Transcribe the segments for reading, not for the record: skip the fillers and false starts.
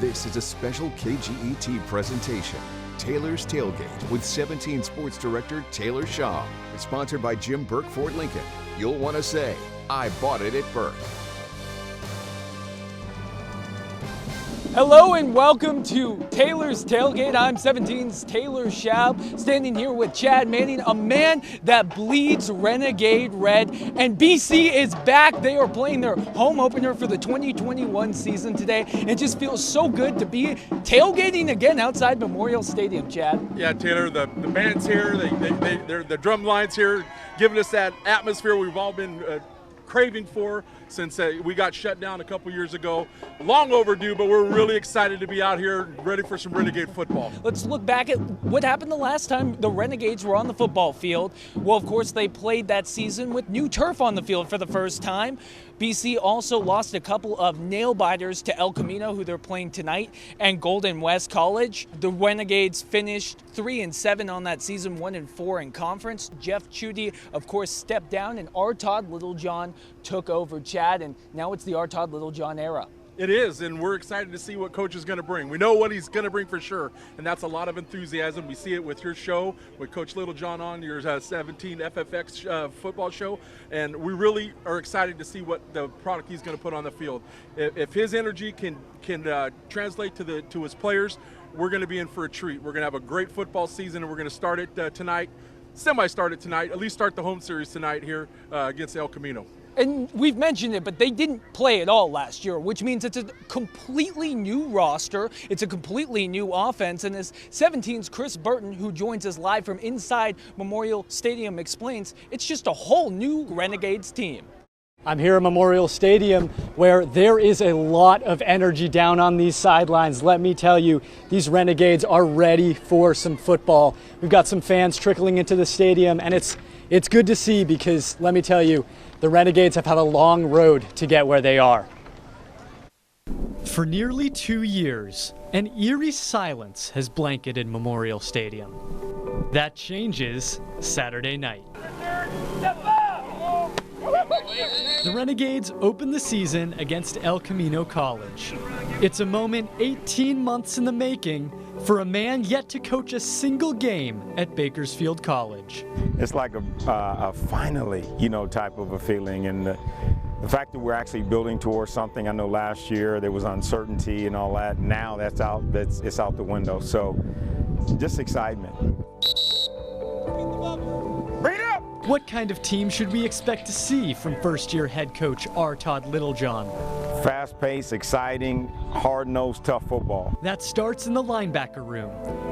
This is a special KGET presentation. Taylor's Tailgate with 17 Sports Director Taylor Schaub. Sponsored by Jim Burke Ford Lincoln. You'll want to say, I bought it at Burke. Hello and welcome to Taylor's Tailgate. I'm 17's Taylor Schaub, standing here with Chad Manning, a man that bleeds Renegade red. And BC is back. They are playing their home opener for the 2021 season today. It just feels so good to be tailgating again outside Memorial Stadium, Chad. Yeah, Taylor, the band's here, the drum line's here, giving us that atmosphere we've all been craving for since we got shut down a couple years ago. Long overdue, but we're really excited to be out here ready for some Renegade football. Let's look back at what happened the last time the Renegades were on the football field. Well, of course, they played that season with new turf on the field for the first time. BC also lost a couple of nail-biters to El Camino, who they're playing tonight, and Golden West College. The Renegades finished 3-7 on that season, 1-4 in conference. Jeff Chudy, of course, stepped down, and R. Todd Littlejohn took over, Chad, and now it's the R. Todd Littlejohn era. It is, and we're excited to see what Coach is going to bring. We know what he's going to bring for sure, and that's a lot of enthusiasm. We see it with your show, with Coach Littlejohn on your 17 FFX football show, and we really are excited to see what the product he's going to put on the field. If his energy can translate to his players, we're going to be in for a treat. We're going to have a great football season, and we're going to start it tonight, semi-start it tonight, at least start the home series tonight here against El Camino. And we've mentioned it, but they didn't play at all last year, which means it's a completely new roster. It's a completely new offense. And as 17's Chris Burton, who joins us live from inside Memorial Stadium, explains, it's just a whole new Renegades team. I'm here at Memorial Stadium where there is a lot of energy down on these sidelines. Let me tell you, these Renegades are ready for some football. We've got some fans trickling into the stadium, and it's good to see because, let me tell you, the Renegades have had a long road to get where they are. For nearly 2 years, an eerie silence has blanketed Memorial Stadium. That changes Saturday night. The Renegades open the season against El Camino College. It's a moment 18 months in the making for a man yet to coach a single game at Bakersfield College. It's like a finally, type of a feeling, and the fact that we're actually building towards something. I know last year there was uncertainty and all that. Now it's out the window. So just excitement. What kind of team should we expect to see from first-year head coach R. Todd Littlejohn? Fast-paced, exciting, hard-nosed, tough football. That starts in the linebacker room,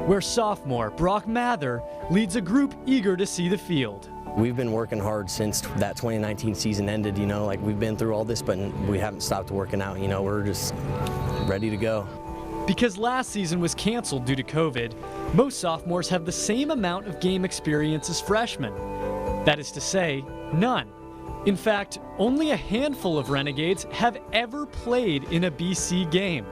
where sophomore Brock Mather leads a group eager to see the field. We've been working hard since that 2019 season ended, we've been through all this, but we haven't stopped working out, we're just ready to go. Because last season was canceled due to COVID, most sophomores have the same amount of game experience as freshmen. That is to say, none. In fact, only a handful of Renegades have ever played in a BC game.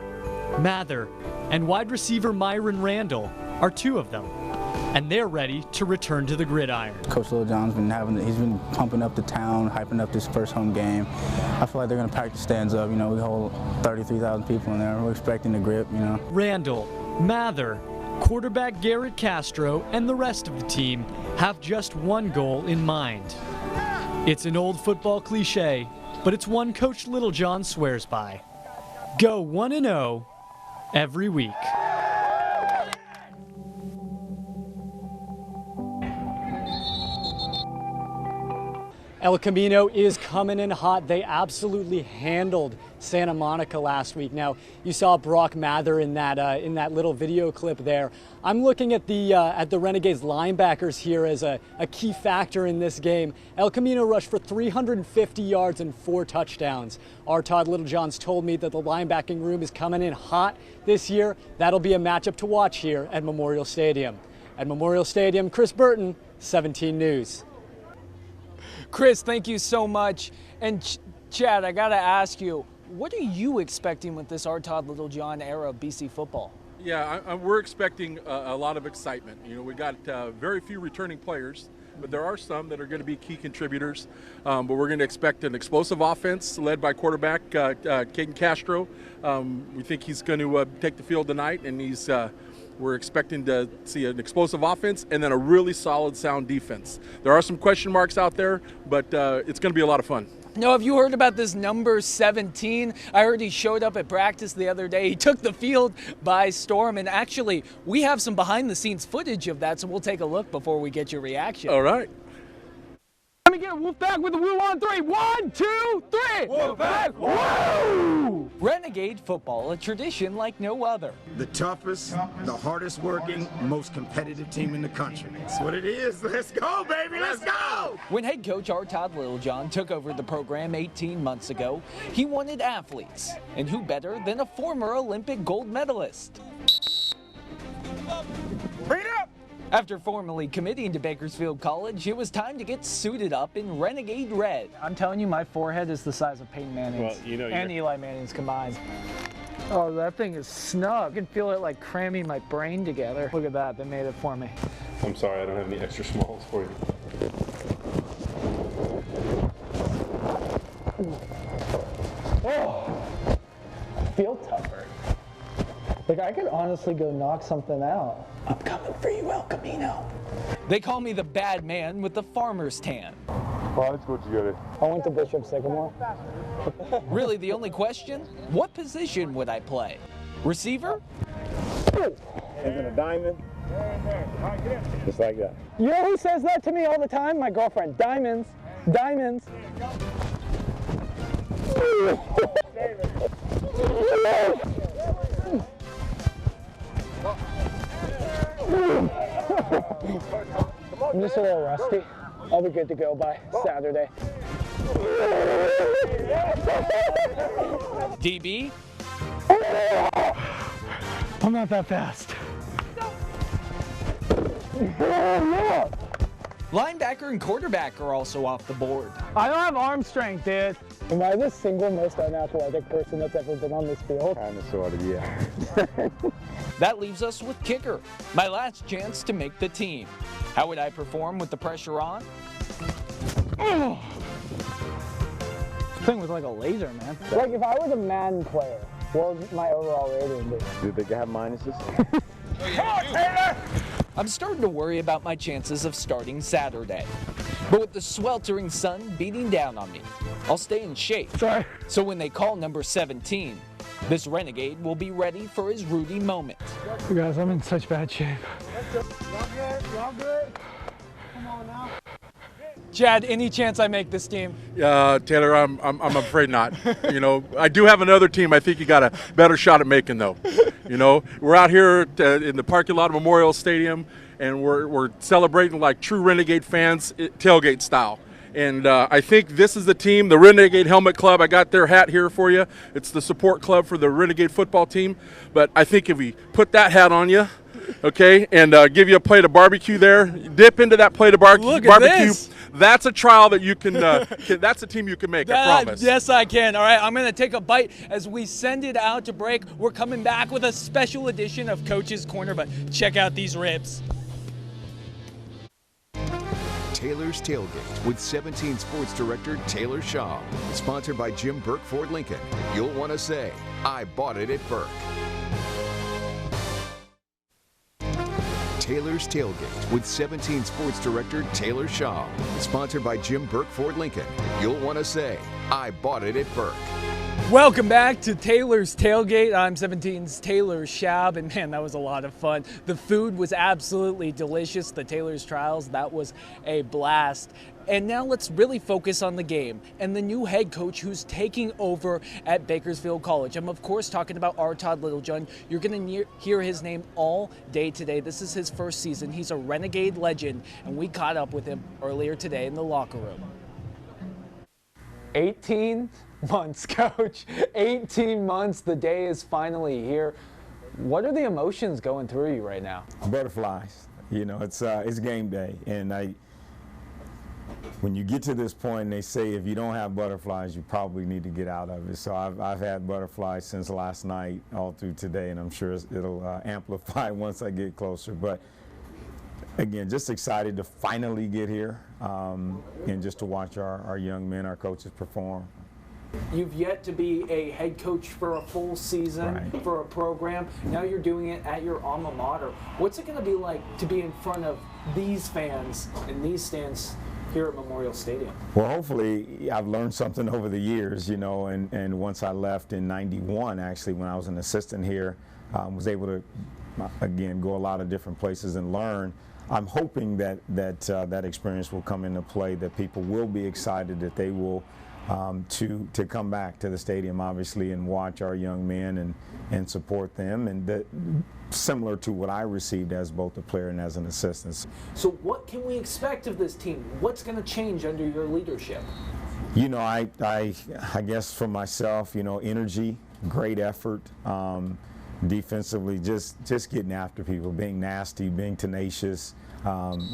Mather and wide receiver Myron Randall are two of them, and they're ready to return to the gridiron. Coach Littlejohn's been pumping up the town, hyping up this first home game. I feel like they're going to pack the stands up. We hold 33,000 people in there. We're expecting the grip, Randall, Mather, quarterback Garrett Castro, and the rest of the team have just one goal in mind. It's an old football cliche, but it's one Coach Littlejohn swears by. Go 1-0 every week. El Camino is coming in hot. They absolutely handled Santa Monica last week. Now, you saw Brock Mather in that little video clip there. I'm looking at the Renegades linebackers here as a key factor in this game. El Camino rushed for 350 yards and 4 touchdowns. R. Todd Littlejohn's told me that the linebacking room is coming in hot this year. That'll be a matchup to watch here at Memorial Stadium. At Memorial Stadium, Chris Burton, 17 News. Chris, thank you so much. And Chad, I got to ask you, what are you expecting with this R. Todd Littlejohn era of BC football? Yeah, we're expecting a lot of excitement. We got very few returning players. but there are some that are going to be key contributors. But we're going to expect an explosive offense led by quarterback Caden Castro. We think he's going to take the field tonight, and we're expecting to see an explosive offense and then a really solid, sound defense. There are some question marks out there, but it's going to be a lot of fun. Now, have you heard about this number 17? I heard he showed up at practice the other day. He took the field by storm, and actually, we have some behind-the-scenes footage of that, so we'll take a look before we get your reaction. All right. Let me get a wolf back with the woo on 3. 1, 2, 3. Wolf back. Woo! Renegade football, a tradition like no other. The toughest, the hardest working, most competitive team in the country. That's what it is. Let's go, baby. Let's go. When head coach Todd Littlejohn took over the program 18 months ago, he wanted athletes. And who better than a former Olympic gold medalist? Bring it up. After formally committing to Bakersfield College, it was time to get suited up in Renegade red. I'm telling you, my forehead is the size of Peyton Manning's and Eli Manning's combined. Oh, that thing is snug. I can feel it like cramming my brain together. Look at that, they made it for me. I'm sorry, I don't have any extra smalls for you. Oh, I feel tougher. Like I could honestly go knock something out. I'm coming for you, El Camino. They call me the bad man with the farmer's tan. Oh, let's go together. I went to Bishop Sycamore. Really, the only question? What position would I play? Receiver? And then a diamond. Just like that. You know who says that to me all the time? My girlfriend. Diamonds. Diamonds. I'm just a little rusty. I'll be good to go by Saturday. DB? I'm not that fast. Linebacker and quarterback are also off the board. I don't have arm strength, dude. Am I the single most unathletic person that's ever been on this field? Kind of, sort of, yeah. That leaves us with kicker, my last chance to make the team. How would I perform with the pressure on? This thing was like a laser, man. Like if I was a Madden player, what would my overall rating be? Do they have minuses? Come on, Taylor! I'm starting to worry about my chances of starting Saturday. But with the sweltering sun beating down on me, I'll stay in shape. Sorry. So when they call number 17, this Renegade will be ready for his Rudy moment. You guys, I'm in such bad shape. Y'all good? Y'all good? Come on now. Chad, any chance I make this team? Taylor, I'm afraid not. You know, I do have another team I think you got a better shot at making, though. You know, we're out here in the parking lot of Memorial Stadium, and we're celebrating like true Renegade fans, tailgate style. And I think this is the team, the Renegade Helmet Club. I got their hat here for you. It's the support club for the Renegade football team. But I think if we put that hat on you, okay, and give you a plate of barbecue there, dip into that plate of barbecue. This. That's a trial that you can, that's a team you can make, I promise. Yes, I can. All right, I'm going to take a bite as we send it out to break. We're coming back with a special edition of Coach's Corner, but check out these ribs. Taylor's Tailgate with 17 Sports Director Taylor Schaub. Sponsored by Jim Burke Ford Lincoln. You'll want to say, I bought it at Burke. Taylor's Tailgate with 17 Sports Director Taylor Schaub. Sponsored by Jim Burke Ford Lincoln. You'll want to say, I bought it at Burke. Welcome back to Taylor's Tailgate. I'm 17's Taylor Schaub, and man, that was a lot of fun. The food was absolutely delicious. The Taylor's Trials, that was a blast. And now let's really focus on the game and the new head coach who's taking over at Bakersfield College. I'm of course talking about Todd Littlejohn. You're going to hear his name all day today. This is his first season. He's a Renegade legend, and we caught up with him earlier today in the locker room. 18 months, Coach. 18 months. The day is finally here. What are the emotions going through you right now? Butterflies. You know, it's game day, and when you get to this point, they say if you don't have butterflies, you probably need to get out of it. So I've had butterflies since last night, all through today, and I'm sure it'll amplify once I get closer. But again, just excited to finally get here and just to watch our young men, our coaches perform. You've yet to be a head coach for a full season, Right. for a program. Now you're doing it at your alma mater. What's it going to be like to be in front of these fans in these stands here at Memorial Stadium? Well, hopefully I've learned something over the years, you know, and once I left in '91, actually, when I was an assistant here, was able to, again, go a lot of different places and learn. I'm hoping that experience will come into play, that people will be excited, that they will to come back to the stadium, obviously, and watch our young men and support them, and that similar to what I received as both a player and as an assistant. So what can we expect of this team? What's going to change under your leadership? You know, I guess for myself, you know, energy, great effort, defensively, just getting after people, being nasty, being tenacious,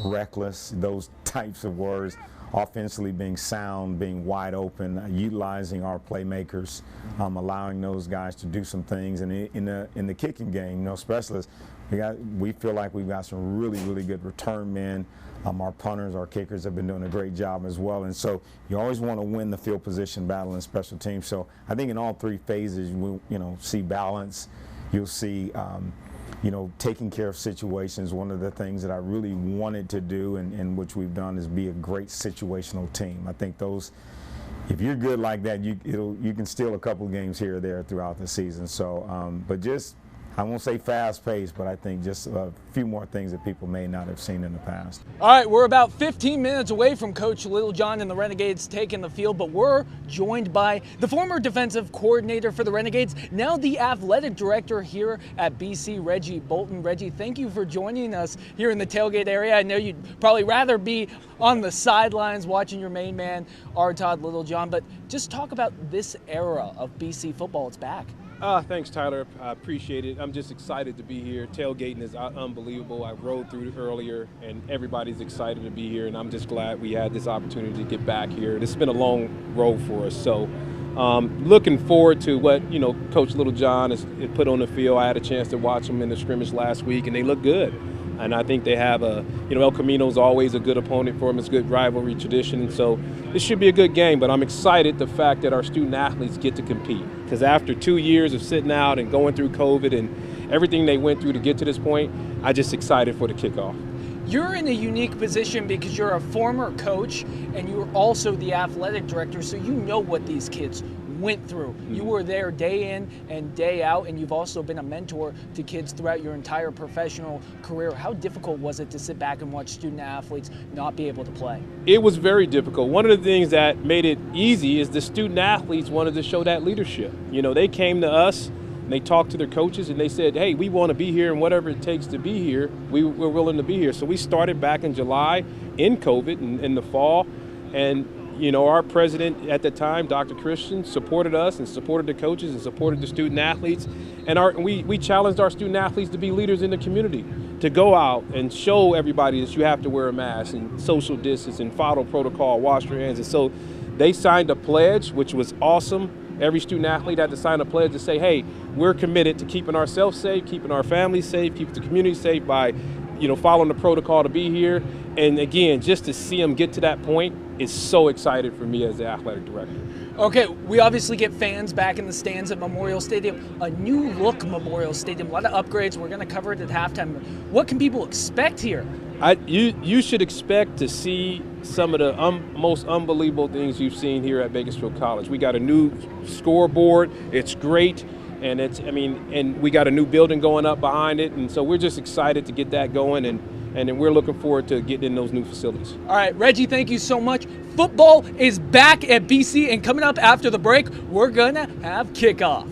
reckless, those types of words. Offensively, being sound, being wide open, utilizing our playmakers, allowing those guys to do some things. And in the kicking game, you know, specialists, we feel like we've got some really good return men. Our punters, our kickers have been doing a great job as well. And so you always want to win the field position battle in special teams. So I think in all three phases, we'll, you know, see balance. You'll see, you know, taking care of situations. One of the things that I really wanted to do, and which we've done, is be a great situational team. I think those, if you're good like that, you can steal a couple games here or there throughout the season. So, but just, I won't say fast-paced, but I think just a few more things that people may not have seen in the past. All right, we're about 15 minutes away from Coach Littlejohn and the Renegades taking the field, but we're joined by the former defensive coordinator for the Renegades, now the athletic director here at BC, Reggie Bolton. Reggie, thank you for joining us here in the Tailgate area. I know you'd probably rather be on the sidelines watching your main man, Todd Littlejohn, but just talk about this era of BC football. It's back. Thanks, Tyler. I appreciate it. I'm just excited to be here. Tailgating is unbelievable. I rode through it earlier, and everybody's excited to be here, and I'm just glad we had this opportunity to get back here. This has been a long road for us, so looking forward to what, you know, Coach Littlejohn has put on the field. I had a chance to watch them in the scrimmage last week, and they look good. And I think they have you know, El Camino's always a good opponent for them. It's good rivalry tradition. And so this should be a good game. But I'm excited the fact that our student athletes get to compete. Because after 2 years of sitting out and going through COVID and everything they went through to get to this point, I'm just excited for the kickoff. You're in a unique position because you're a former coach and you're also the athletic director, so you know what these kids went through. You were there day in and day out, and you've also been a mentor to kids throughout your entire professional career. How difficult was it to sit back and watch student athletes not be able to play? It was very difficult. One of the things that made it easy is the student athletes wanted to show that leadership. You know, they came to us and they talked to their coaches and they said, hey, we want to be here, and whatever it takes to be here, we're willing to be here. So we started back in July in COVID in the fall, and you know, our president at the time, Dr. Christian, supported us and supported the coaches and supported the student athletes. And we challenged our student athletes to be leaders in the community, to go out and show everybody that you have to wear a mask and social distance and follow protocol, wash your hands. And so they signed a pledge, which was awesome. Every student athlete had to sign a pledge to say, hey, we're committed to keeping ourselves safe, keeping our families safe, keeping the community safe by, you know, following the protocol to be here. And again, just to see them get to that point is so excited for me as the athletic director. Okay, we obviously get fans back in the stands at Memorial Stadium. A new look Memorial Stadium, a lot of upgrades. We're going to cover it at halftime. What can people expect here? You should expect to see some of the most unbelievable things you've seen here at Bakersfield College. We got a new scoreboard. It's great. And and we got a new building going up behind it. And so we're just excited to get that going. And then we're looking forward to getting in those new facilities. All right, Reggie, thank you so much. Football is back at BC, and coming up after the break, we're going to have kickoff.